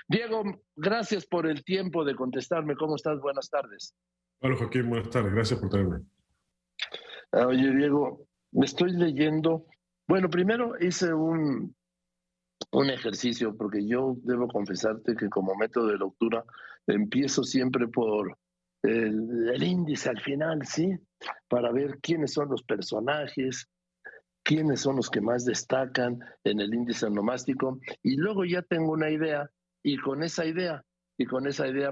Diego, gracias por el tiempo de contestarme. ¿Cómo estás? Buenas tardes. Hola Joaquín, buenas tardes, gracias por tenerme. Oye, Diego, me estoy leyendo. Bueno, primero hice un ejercicio, porque yo debo confesarte que como método de lectura empiezo siempre por el índice al final, ¿sí? Para ver quiénes son los personajes, quiénes son los que más destacan en el índice onomástico, y luego ya tengo una idea, y con esa idea,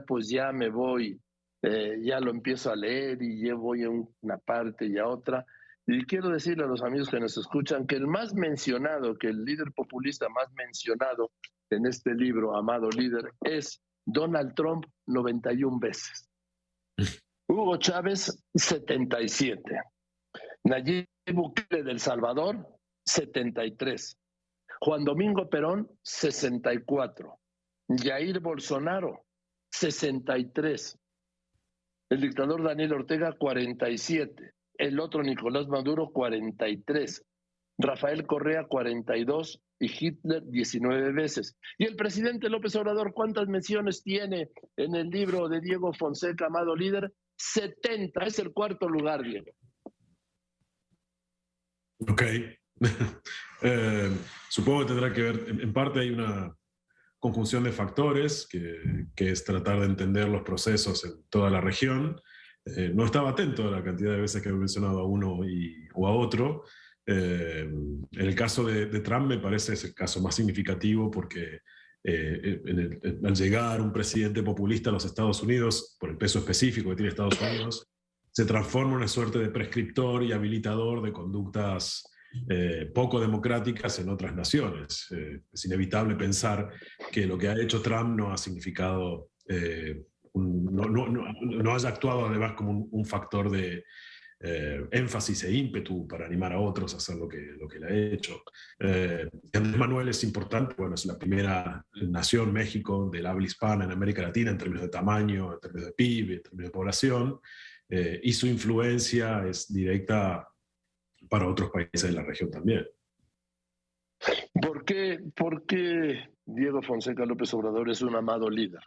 pues ya me voy, ya lo empiezo a leer y ya voy a una parte y a otra. Y quiero decirle a los amigos que nos escuchan que el más mencionado, que el líder populista más mencionado en este libro, Amado Líder, es Donald Trump 91 veces. Hugo Chávez, 77. Nayib Bukele del Salvador, 73. Juan Domingo Perón, 64. Jair Bolsonaro, 63. El dictador Daniel Ortega, 47. El otro Nicolás Maduro, 43. Rafael Correa, 42. Y Hitler, 19 veces. Y el presidente López Obrador, ¿cuántas menciones tiene en el libro de Diego Fonseca, Amado Líder? 70. Es el cuarto lugar, Diego. Ok. Supongo que tendrá que ver, en parte hay una conjunción de factores, que es tratar de entender los procesos en toda la región. No estaba atento a la cantidad de veces que he mencionado a uno o a otro. En el caso de Trump me parece es el caso más significativo porque al llegar un presidente populista a los Estados Unidos, por el peso específico que tiene Estados Unidos, se transforma en una suerte de prescriptor y habilitador de conductas poco democráticas en otras naciones. Es inevitable pensar que lo que ha hecho Trump no ha significado, no haya actuado además como un factor de énfasis e ímpetu para animar a otros a hacer lo que le ha hecho. Andrés Manuel es importante, bueno, es la primera nación, México, del habla hispana en América Latina en términos de tamaño, en términos de PIB, en términos de población, y su influencia es directa para otros países de la región también. ¿Por qué Diego Fonseca López Obrador es un amado líder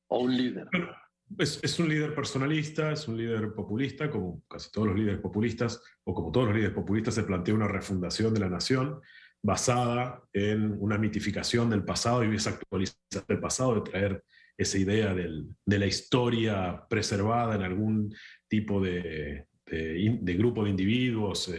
o un líder? Bueno, es un líder personalista, es un líder populista, como casi todos los líderes populistas, o como todos los líderes populistas, se plantea una refundación de la nación basada en una mitificación del pasado y esa actualización del pasado, de traer esa idea de la historia preservada en algún tipo de grupo de individuos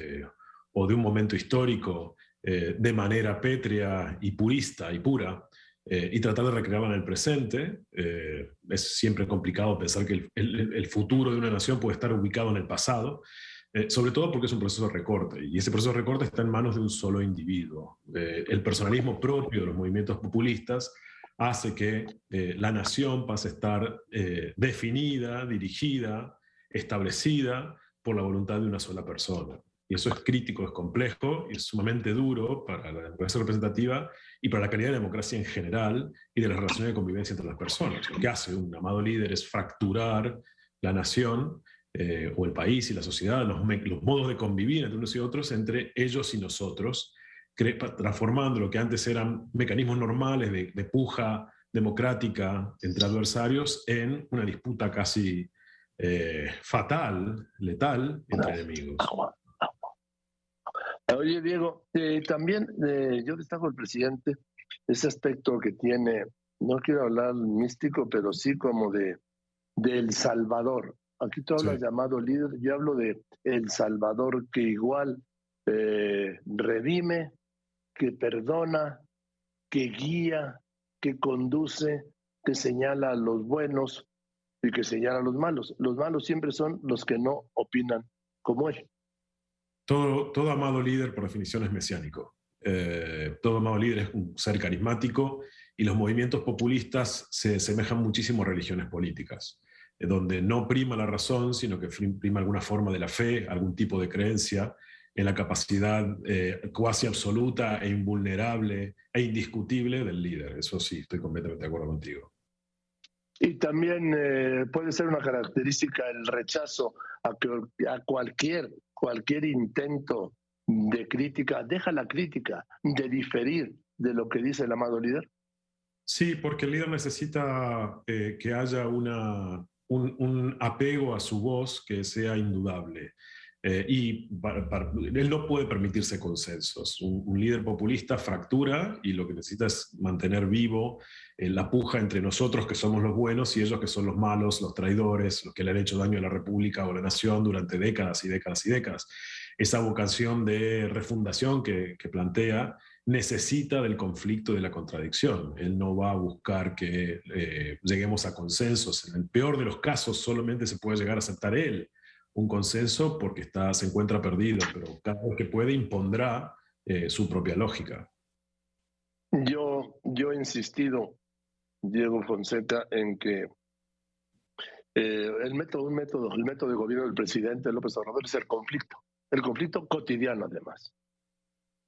o de un momento histórico de manera pétrea y purista y pura. Y tratar de recrearla en el presente. Es siempre complicado pensar que el futuro de una nación puede estar ubicado en el pasado, sobre todo porque es un proceso de recorte, y ese proceso de recorte está en manos de un solo individuo. El personalismo propio de los movimientos populistas hace que la nación pase a estar definida, dirigida, establecida por la voluntad de una sola persona. Y eso es crítico, es complejo y es sumamente duro para la democracia representativa y para la calidad de la democracia en general y de las relaciones de convivencia entre las personas. Lo que hace un amado líder es fracturar la nación o el país y la sociedad, los modos de convivir entre unos y otros, entre ellos y nosotros, transformando lo que antes eran mecanismos normales de puja democrática entre adversarios en una disputa casi fatal, letal, entre enemigos. Oye, Diego, también yo destaco al presidente ese aspecto que tiene, no quiero hablar místico, pero sí como de El Salvador. Aquí tú hablas Sí. llamado líder, yo hablo de El Salvador, que igual redime, que perdona, que guía, que conduce, que señala a los buenos y que señala a los malos. Los malos siempre son los que no opinan como él. Todo amado líder, por definición, es mesiánico. Todo amado líder es un ser carismático y los movimientos populistas se asemejan muchísimo a religiones políticas, donde no prima la razón, sino que prima alguna forma de la fe, algún tipo de creencia en la capacidad cuasi absoluta e invulnerable e indiscutible del líder. Eso sí, estoy completamente de acuerdo contigo. Y también puede ser una característica el rechazo a cualquier intento de crítica, deja la crítica, de diferir de lo que dice el amado líder. Sí, porque el líder necesita que haya un apego a su voz que sea indudable. Él no puede permitirse consensos. Un líder populista fractura y lo que necesita es mantener vivo la puja entre nosotros que somos los buenos y ellos que son los malos, los traidores, los que le han hecho daño a la República o a la nación durante décadas y décadas y décadas. Esa vocación de refundación que plantea necesita del conflicto y de la contradicción. Él no va a buscar que lleguemos a consensos. En el peor de los casos solamente se puede llegar a aceptar él un consenso porque se encuentra perdido, pero cada vez que puede impondrá su propia lógica. Yo he insistido, Diego Fonseca, en que el método de gobierno del presidente López Obrador es el conflicto cotidiano además.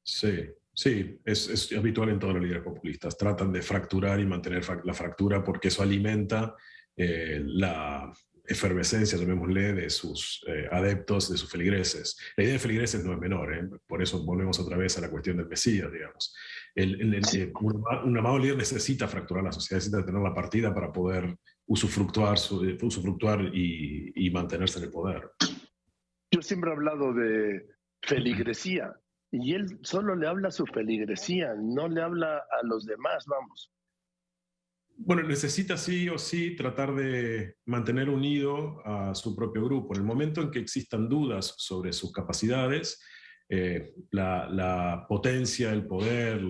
Sí, sí, es habitual en todos los líderes populistas. Tratan de fracturar y mantener la fractura porque eso alimenta la efervescencia, llamémosle, de sus adeptos, de sus feligreses. La idea de feligreses no es menor, ¿eh? Por eso volvemos otra vez a la cuestión del Mesías, digamos. Un amado líder necesita fracturar la sociedad, necesita tener la partida para poder usufructuar y mantenerse en el poder. Yo siempre he hablado de feligresía y él solo le habla a su feligresía, no le habla a los demás, vamos. Bueno, necesita sí o sí tratar de mantener unido a su propio grupo. En el momento en que existan dudas sobre sus capacidades, la potencia, el poder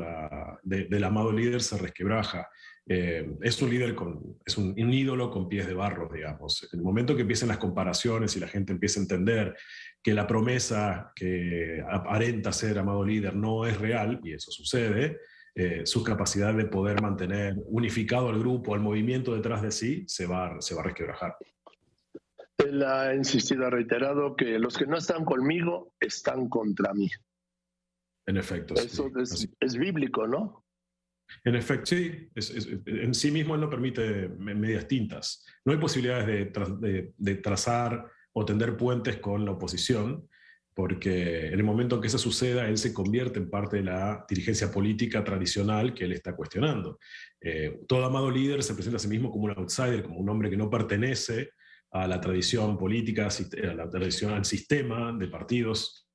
del amado líder se resquebraja. Es un líder, es un ídolo con pies de barro, digamos. En el momento que empiecen las comparaciones y la gente empieza a entender que la promesa que aparenta ser amado líder no es real, y eso sucede, su capacidad de poder mantener unificado al grupo, al movimiento detrás de sí, se va a resquebrajar. Él ha insistido, ha reiterado que los que no están conmigo están contra mí. En efecto, eso sí. Es bíblico, ¿no? En efecto, sí. En sí mismo él no permite medias tintas. No hay posibilidades de trazar o tender puentes con la oposición, porque en el momento en que eso suceda, él se convierte en parte de la dirigencia política tradicional que él está cuestionando. Todo amado líder se presenta a sí mismo como un outsider, como un hombre que no pertenece a la tradición política, a la tradición, al sistema de partidos,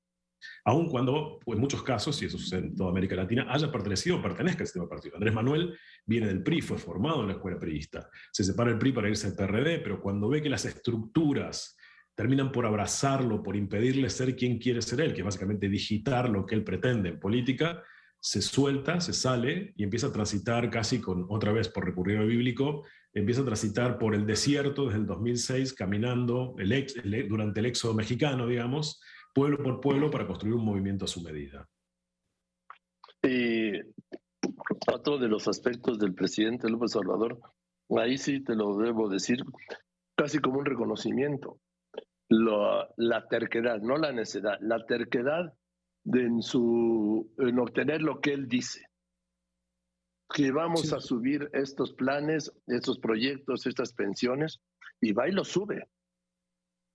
aun cuando, pues, en muchos casos, y eso sucede en toda América Latina, haya pertenecido o pertenezca al sistema de partido. Andrés Manuel viene del PRI, fue formado en la escuela priista. Se separa del PRI para irse al PRD, pero cuando ve que las estructuras terminan por abrazarlo, por impedirle ser quien quiere ser él, que es básicamente digitar lo que él pretende en política, se suelta, se sale y empieza a transitar casi otra vez por recurrir al bíblico, empieza a transitar por el desierto desde el 2006, caminando durante el éxodo mexicano, digamos, pueblo por pueblo para construir un movimiento a su medida. Y otro de los aspectos del presidente López Obrador, ahí sí te lo debo decir, casi como un reconocimiento, la terquedad, no la necedad, la terquedad en obtener lo que él dice. Que vamos a subir estos planes, estos proyectos, estas pensiones, y va y lo sube.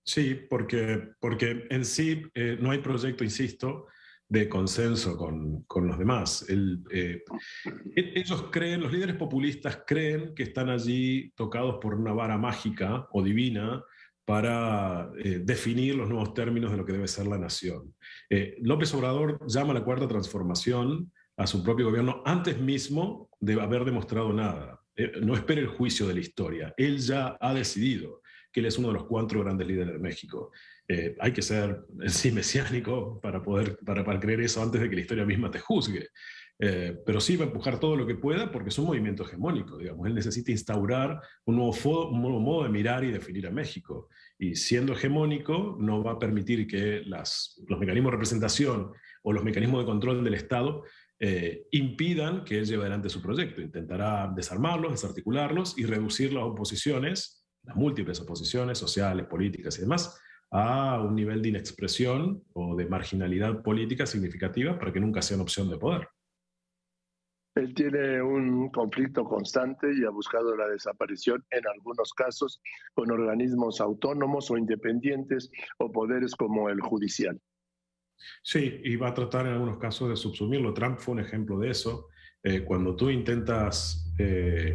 Sí, porque en sí no hay proyecto, insisto, de consenso con los demás. Ellos creen, los líderes populistas creen que están allí tocados por una vara mágica o divina para definir los nuevos términos de lo que debe ser la nación. López Obrador llama a la cuarta transformación a su propio gobierno antes mismo de haber demostrado nada. No espere el juicio de la historia. Él ya ha decidido que él es uno de los 4 grandes líderes de México. Hay que ser, sí, mesiánico para creer eso antes de que la historia misma te juzgue. Pero sí va a empujar todo lo que pueda porque es un movimiento hegemónico, digamos. Él necesita instaurar un nuevo modo de mirar y definir a México. Y siendo hegemónico, no va a permitir que los mecanismos de representación o los mecanismos de control del Estado impidan que él lleve adelante su proyecto. Intentará desarmarlos, desarticularlos y reducir las oposiciones, las múltiples oposiciones sociales, políticas y demás, a un nivel de inexpresión o de marginalidad política significativa para que nunca sean opción de poder. Él tiene un conflicto constante y ha buscado la desaparición en algunos casos con organismos autónomos o independientes o poderes como el judicial. Sí, y va a tratar en algunos casos de subsumirlo. Trump fue un ejemplo de eso. Cuando tú intentas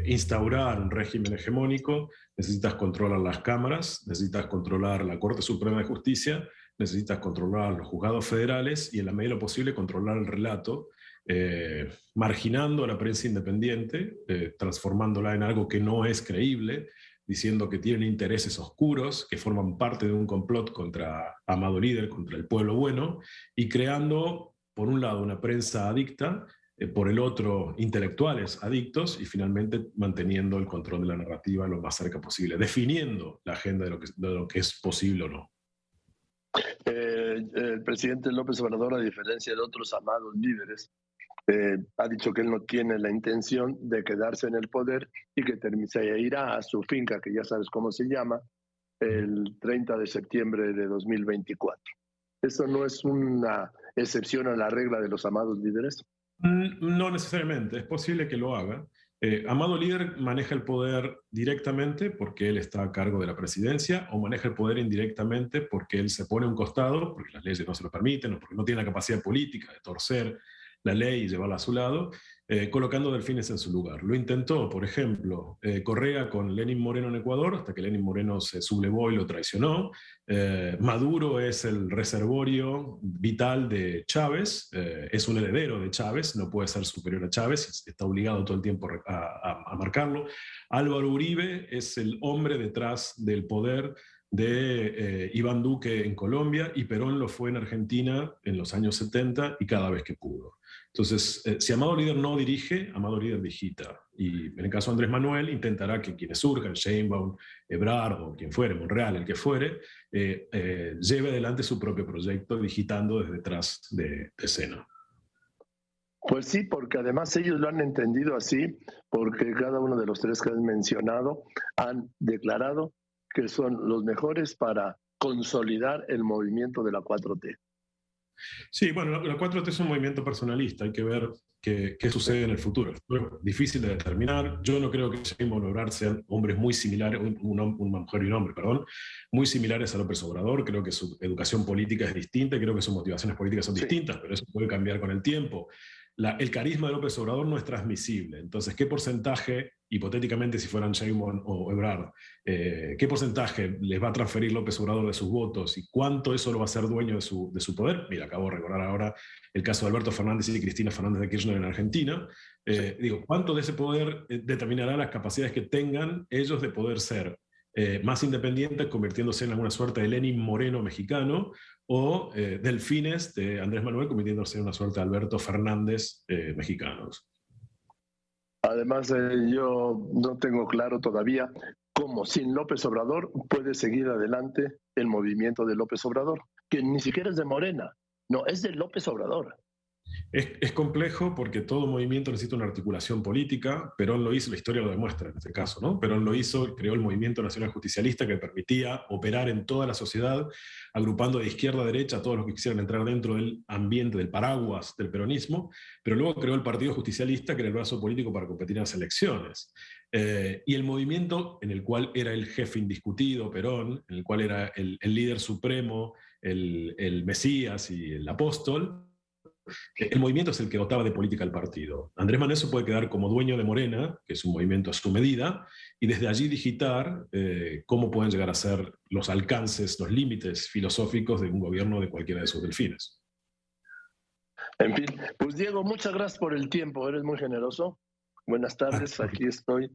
instaurar un régimen hegemónico, necesitas controlar las cámaras, necesitas controlar la Corte Suprema de Justicia, necesitas controlar los juzgados federales y en la medida de lo posible controlar el relato, marginando a la prensa independiente, transformándola en algo que no es creíble, diciendo que tienen intereses oscuros, que forman parte de un complot contra Amado Líder, contra el pueblo bueno, y creando, por un lado, una prensa adicta, por el otro, intelectuales adictos, y finalmente manteniendo el control de la narrativa lo más cerca posible, definiendo la agenda de lo que es posible o no. El presidente López Obrador, a diferencia de otros amados líderes, ha dicho que él no tiene la intención de quedarse en el poder y que se irá a su finca, que ya sabes cómo se llama, el 30 de septiembre de 2024. ¿Eso no es una excepción a la regla de los amados líderes? No necesariamente, es posible que lo haga. Amado Líder maneja el poder directamente porque él está a cargo de la presidencia, o maneja el poder indirectamente porque él se pone a un costado, porque las leyes no se lo permiten, o porque no tiene la capacidad política de torcer la ley y llevarla a su lado, colocando delfines en su lugar. Lo intentó, por ejemplo, Correa con Lenín Moreno en Ecuador, hasta que Lenín Moreno se sublevó y lo traicionó. Maduro es el reservorio vital de Chávez, es un heredero de Chávez, no puede ser superior a Chávez, está obligado todo el tiempo a marcarlo. Álvaro Uribe es el hombre detrás del poder de Iván Duque en Colombia, y Perón lo fue en Argentina en los años 70 y cada vez que pudo. Entonces, si Amado Líder no dirige, Amado Líder digita. Y en el caso de Andrés Manuel, intentará que quienes surjan, Sheinbaum, Ebrard o quien fuere, Monreal, el que fuere, lleve adelante su propio proyecto digitando desde detrás de escena. Pues sí, porque además ellos lo han entendido así, porque cada uno de los tres que han mencionado han declarado que son los mejores para consolidar el movimiento de la 4T. Sí, bueno, la 4T es un movimiento personalista, hay que ver qué sucede en el futuro. Es difícil de determinar. Yo no creo que Sheinbaum o Ebrard sean hombres muy similares, una mujer y un hombre, perdón, muy similares a López Obrador. Creo que su educación política es distinta, creo que sus motivaciones políticas son distintas, pero eso puede cambiar con el tiempo. El carisma de López Obrador no es transmisible. Entonces, ¿qué porcentaje, hipotéticamente si fueran Sheinbaum o Ebrard, qué porcentaje les va a transferir López Obrador de sus votos y cuánto eso lo va a hacer dueño de su poder? Mira, acabo de recordar ahora el caso de Alberto Fernández y Cristina Fernández de Kirchner en Argentina. Digo, ¿cuánto de ese poder determinará las capacidades que tengan ellos de poder ser más independientes, convirtiéndose en alguna suerte de Lenín Moreno mexicano, o delfines de Andrés Manuel, convirtiéndose en una suerte de Alberto Fernández mexicanos? Además, yo no tengo claro todavía cómo sin López Obrador puede seguir adelante el movimiento de López Obrador, que ni siquiera es de Morena, no, es de López Obrador. Es complejo porque todo movimiento necesita una articulación política. Perón lo hizo, la historia lo demuestra en este caso, ¿no? Perón lo hizo, creó el Movimiento Nacional Justicialista, que permitía operar en toda la sociedad, agrupando de izquierda a derecha a todos los que quisieran entrar dentro del ambiente, del paraguas del peronismo, pero luego creó el Partido Justicialista, que era el brazo político para competir en las elecciones. Y el movimiento en el cual era el jefe indiscutido, Perón, en el cual era el líder supremo, el Mesías y el apóstol, el movimiento es el que dotaba de política al partido. Andrés Manuel se puede quedar como dueño de Morena, que es un movimiento a su medida, y desde allí digitar cómo pueden llegar a ser los alcances, los límites filosóficos de un gobierno de cualquiera de sus delfines. En fin, pues Diego, muchas gracias por el tiempo, eres muy generoso. Buenas tardes, aquí estoy.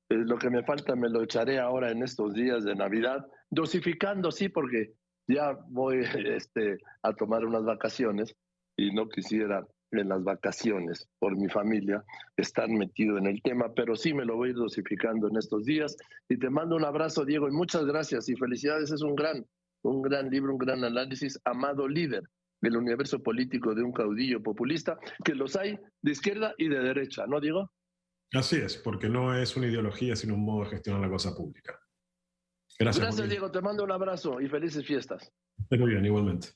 Lo que me falta me lo echaré ahora en estos días de Navidad, dosificando, sí, porque ya voy a tomar unas vacaciones y no quisiera en las vacaciones por mi familia estar metido en el tema, pero sí me lo voy a ir dosificando en estos días. Y te mando un abrazo, Diego, y muchas gracias y felicidades. Es un gran libro, un gran análisis. Amado Líder, del universo político de un caudillo populista, que los hay de izquierda y de derecha, ¿no, Diego? Así es, porque no es una ideología, sino un modo de gestionar la cosa pública. Gracias, Diego. Te mando un abrazo y felices fiestas. Muy bien, igualmente.